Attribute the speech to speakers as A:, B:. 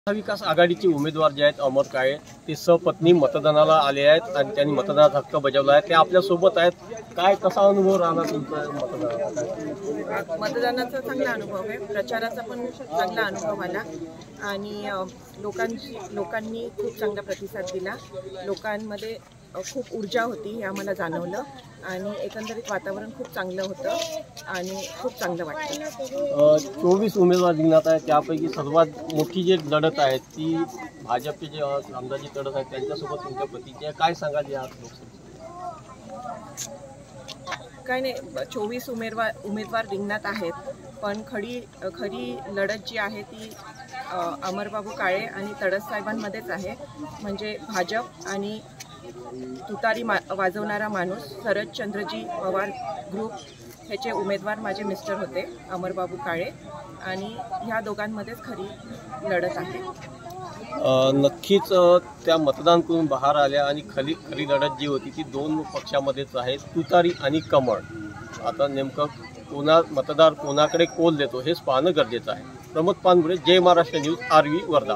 A: महाविकास आघाडीचे उमेदवार जे आहेत अमर काळे ते सपत्नी मतदानाला आले आहेत आणि त्यांनी मतदानाचा हक्क बजावला आहे। ते आपल्या सोबत आहेत। काय कसा अनुभव राहणार तुमचा मतदानाचा?
B: मतदानाचा चांगला अनुभव आहे, प्रचाराचा पण चांगला अनुभव आला आणि लोकांनी खूप चांगला प्रतिसाद दिला। लोकांमध्ये खूप ऊर्जा होती हे आम्हाला जाणवलं आणि एकंदरीत वातावरण खूप चांगलं होतं आणि खूप चांगलं वाटतं।
A: 24 उमेदवार रिंगणात आहेत, त्यापैकी सर्वात मोठी जी लढत आहे ती भाजपचे जे आमदारची लढत आहे त्यांच्यासोबत तुमच्या प्रतिक्रिया काय सांगाल या लोकसभेत?
B: काय नाही, 24 उमेदवार रिंगणात आहेत, पण खरी लढत जी आहे ती अमरबाबू काळे आणि तडस साहेबांमध्येच आहे। म्हणजे भाजप आणि तुतारी वाजवणारा माणूस शरदचंद्रजी पवार ग्रुप ह्याचे उमेदवार माझे मिस्टर होते अमरबाबू काळे आणि ह्या दोघांमध्येच खरी लढत आहे।
A: नक्कीच त्या मतदान करून बाहेर आल्या आणि खरी लढत जी होती ती दोन पक्षामध्येच आहे, तुतारी आणि कमळ। आता नेमकं मतदार कोणाकडे कौल देतो हेच पाहणं गरजेचं आहे। प्रमोद पानगुळे, जय महाराष्ट्र न्यूज, आरवी, वर्धा।